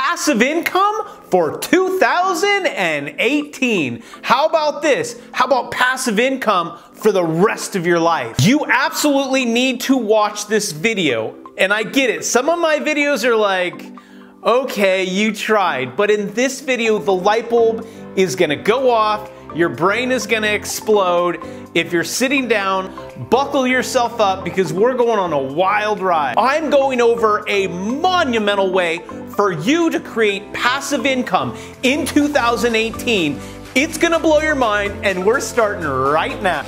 passive income for 2018. How about this? How about passive income for the rest of your life? You absolutely need to watch this video. And I get it. Some of my videos are like, okay, you tried. But in this video, the light bulb is gonna go off. Your brain is gonna explode. If you're sitting down, buckle yourself up because we're going on a wild ride. I'm going over a monumental way for you to create passive income in 2018. It's gonna blow your mind, and we're starting right now.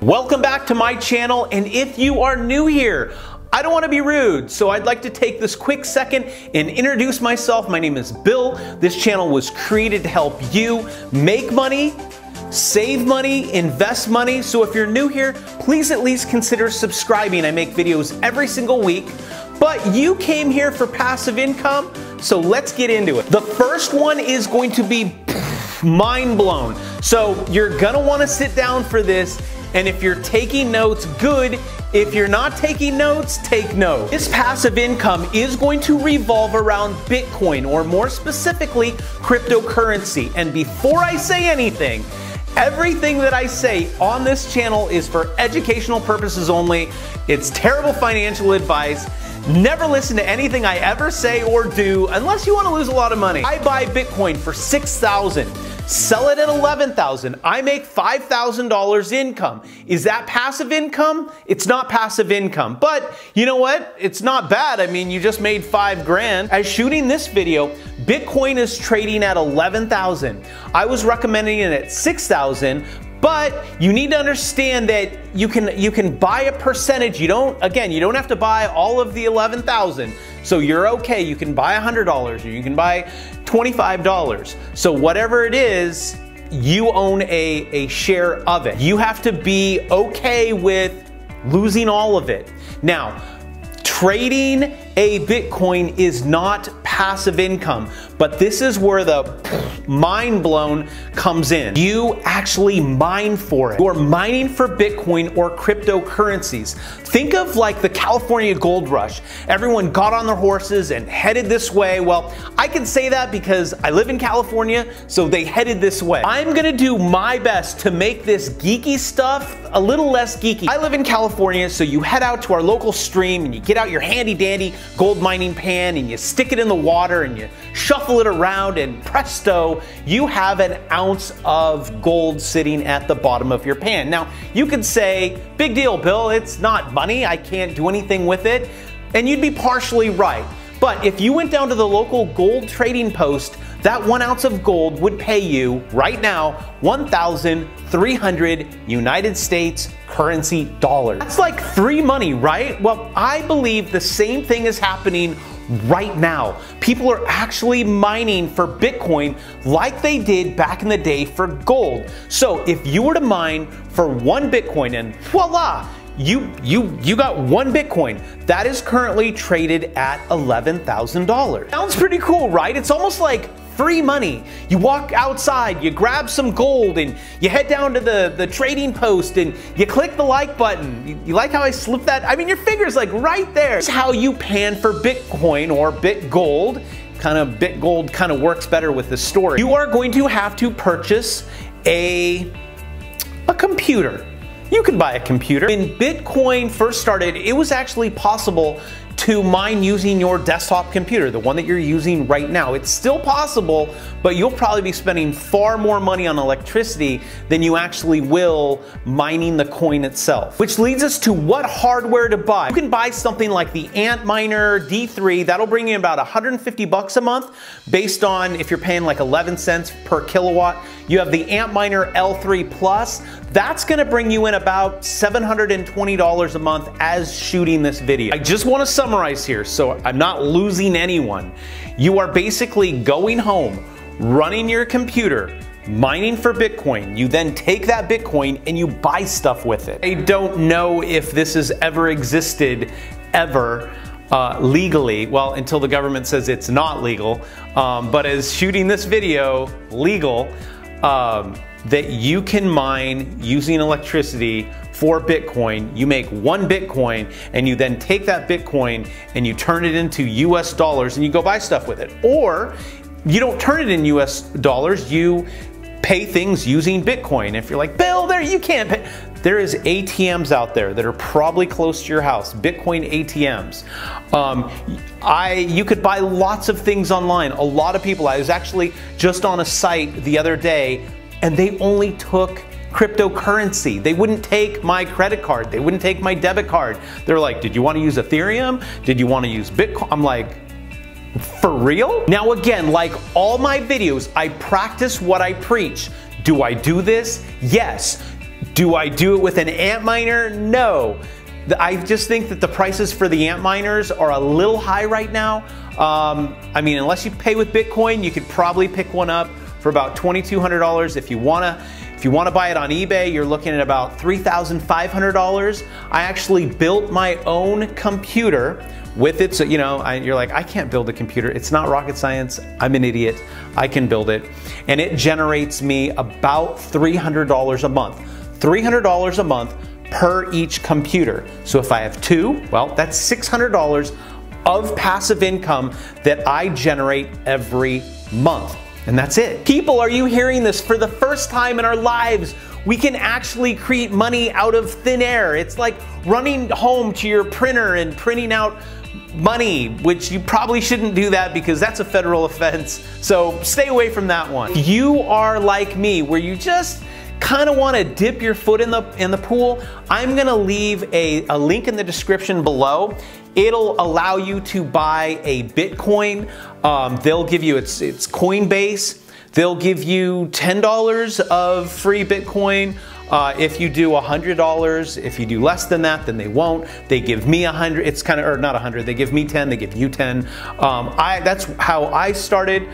Welcome back to my channel, and if you are new here, I don't want to be rude, so I'd like to take this quick second and introduce myself. My name is Bill. This channel was created to help you make money, save money, invest money. So if you're new here, please at least consider subscribing. I make videos every single week, but you came here for passive income, so let's get into it. The first one is going to be mind blown. So you're gonna want to sit down for this, and if you're taking notes, good. If you're not taking notes, take notes. This passive income is going to revolve around Bitcoin, or more specifically, cryptocurrency. And before I say anything, everything that I say on this channel is for educational purposes only. It's terrible financial advice. Never listen to anything I ever say or do unless you want to lose a lot of money. I buy Bitcoin for $6,000. Sell it at $11,000. I make $5,000 income. Is that passive income? It's not passive income, but you know what? It's not bad. I mean, you just made $5 grand. As shooting this video, Bitcoin is trading at $11,000. I was recommending it at $6,000. But you need to understand that you can buy a percentage. You don't have to buy all of the $11,000. So you're okay. You can buy $100 or you can buy $25. So whatever it is, you own a share of it. You have to be okay with losing all of it. Now, trading a Bitcoin is not passive income, but this is where the mind blown comes in. You actually mine for it. You're mining for Bitcoin or cryptocurrencies. Think of like the California gold rush. Everyone got on their horses and headed this way. Well, I can say that because I live in California, so they headed this way. I'm gonna do my best to make this geeky stuff a little less geeky. I live in California, so you head out to our local stream and you get out your handy dandy gold mining pan and you stick it in the water and you shuffle it around, and presto, you have an ounce of gold sitting at the bottom of your pan. Now, you could say, big deal, Bill, it's not money, I can't do anything with it, and you'd be partially right. But if you went down to the local gold trading post, that 1 ounce of gold would pay you right now 1,300 United States currency dollars. That's like free money, right? Well, I believe the same thing is happening right now. People are actually mining for Bitcoin like they did back in the day for gold. So if you were to mine for 1 Bitcoin and voila, you got 1 Bitcoin. That is currently traded at $11,000. Sounds pretty cool, right? It's almost like free money. You walk outside, you grab some gold, and you head down to the trading post and you click the like button. You like how I slipped that? I mean, your finger's like right there. This is how you pan for Bitcoin or BitGold. BitGold kind of works better with the story. You are going to have to purchase a computer. You can buy a computer. When Bitcoin first started, it was actually possible to mine using your desktop computer, the one that you're using right now. It's still possible, but you'll probably be spending far more money on electricity than you actually will mining the coin itself. Which leads us to what hardware to buy. You can buy something like the Antminer D3. That'll bring you about 150 bucks a month based on if you're paying like 11 cents per kilowatt. You have the Antminer L3 Plus. That's gonna bring you in about $720 a month as shooting this video. I just wanna summarize here so I'm not losing anyone. You are basically going home, running your computer, mining for Bitcoin. You then take that Bitcoin and you buy stuff with it. I don't know if this has ever existed ever legally, well, until the government says it's not legal, but as shooting this video legal, that you can mine using electricity for Bitcoin. You make 1 Bitcoin and you then take that Bitcoin and you turn it into US dollars and you go buy stuff with it. Or you don't turn it in US dollars, you pay things using Bitcoin. If you're like, Bill, you can't pay. There is ATMs out there that are probably close to your house, Bitcoin ATMs. You could buy lots of things online. A lot of people, I was actually just on a site the other day and they only took cryptocurrency. They wouldn't take my credit card. They wouldn't take my debit card. They're like, did you want to use Ethereum? Did you want to use Bitcoin? I'm like, for real? Now again, like all my videos, I practice what I preach. Do I do this? Yes. Do I do it with an Antminer? No. I just think that the prices for the Antminers are a little high right now. I mean, unless you pay with Bitcoin, you could probably pick one up for about $2,200. If you wanna buy it on eBay, you're looking at about $3,500. I actually built my own computer with it, so you're like, I can't build a computer. It's not rocket science. I'm an idiot. I can build it. And it generates me about $300 a month. $300 a month per each computer. So if I have 2, well, that's $600 of passive income that I generate every month. And that's it. People, are you hearing this? For the first time in our lives, we can actually create money out of thin air. It's like running home to your printer and printing out money, which you probably shouldn't do that because that's a federal offense. So stay away from that one. If you are like me, where you just kind of want to dip your foot in the pool, I'm gonna leave a link in the description below. It'll allow you to buy a Bitcoin. They'll give you, it's Coinbase. They'll give you $10 of free Bitcoin. If you do $100, if you do less than that, then they won't. They give me 100, it's kind of, or not 100, they give me 10, they give you 10. That's how I started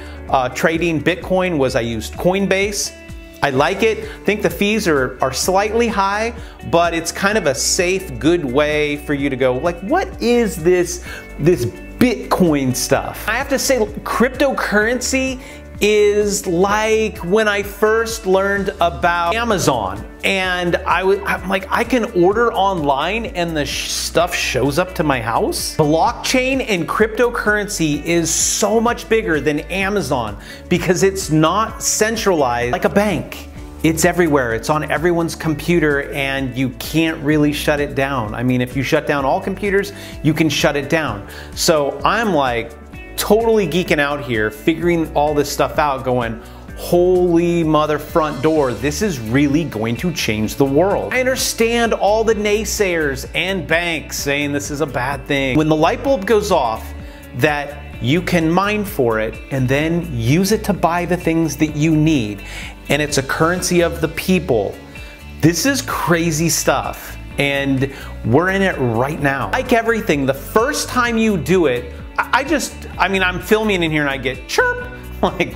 trading Bitcoin, was I used Coinbase. I like it. I think the fees are slightly high, but it's kind of a safe, good way for you to go, like, what is this Bitcoin stuff? I have to say, cryptocurrency is like when I first learned about Amazon, and I'm like, I can order online and the stuff shows up to my house. Blockchain and cryptocurrency is so much bigger than Amazon because it's not centralized like a bank. It's everywhere. It's on everyone's computer and you can't really shut it down. I mean, if you shut down all computers, you can shut it down. So I'm like totally geeking out here, figuring all this stuff out, going, holy mother front door, this is really going to change the world. I understand all the naysayers and banks saying this is a bad thing. When the light bulb goes off that you can mine for it and then use it to buy the things that you need, and it's a currency of the people, this is crazy stuff, and we're in it right now. Like everything, the first time you do it, I mean, I'm filming in here and I get chirp, like,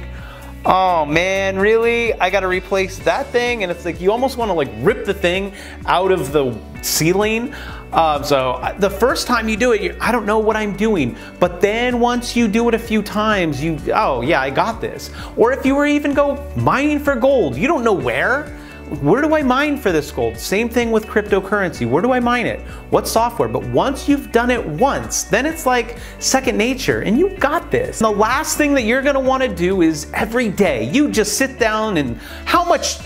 oh man, really? I gotta replace that thing? And it's like, you almost wanna like rip the thing out of the ceiling. So the first time you do it, I don't know what I'm doing. But then once you do it a few times, oh yeah, I got this. Or if you were even go mining for gold, you don't know where. Where do I mine for this gold? Same thing with cryptocurrency. Where do I mine it? What software? But once you've done it once, then it's like second nature and you got this. And the last thing that you're gonna wanna do is every day, you just sit down and how much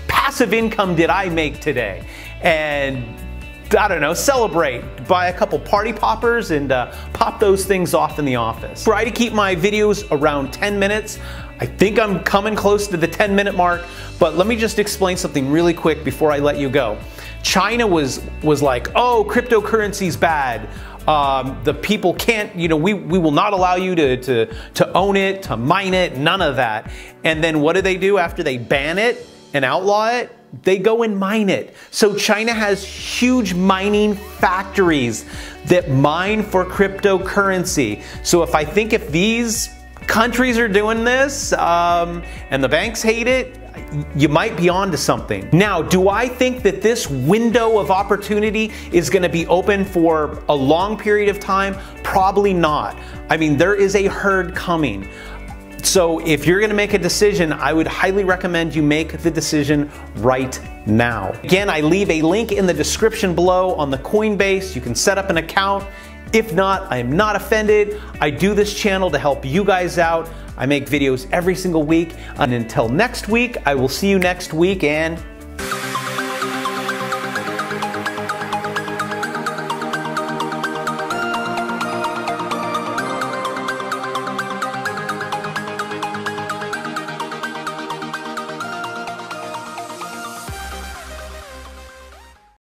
passive income did I make today? And I don't know, celebrate, buy a couple party poppers and pop those things off in the office. Try to keep my videos around 10 minutes. I think I'm coming close to the 10-minute mark, but let me just explain something really quick before I let you go. China was like, oh, cryptocurrency's bad. The people can't, we will not allow you to own it, to mine it, none of that. And then what do they do after they ban it and outlaw it? They go and mine it. So China has huge mining factories that mine for cryptocurrency. So if these countries are doing this and the banks hate it, you might be onto something. Now, do I think that this window of opportunity is going to be open for a long period of time? Probably not. I mean, there is a herd coming. So if you're gonna make a decision, I would highly recommend you make the decision right now. Again, I leave a link in the description below on the Coinbase. You can set up an account. If not, I am not offended. I do this channel to help you guys out. I make videos every single week. And until next week, I will see you next week, and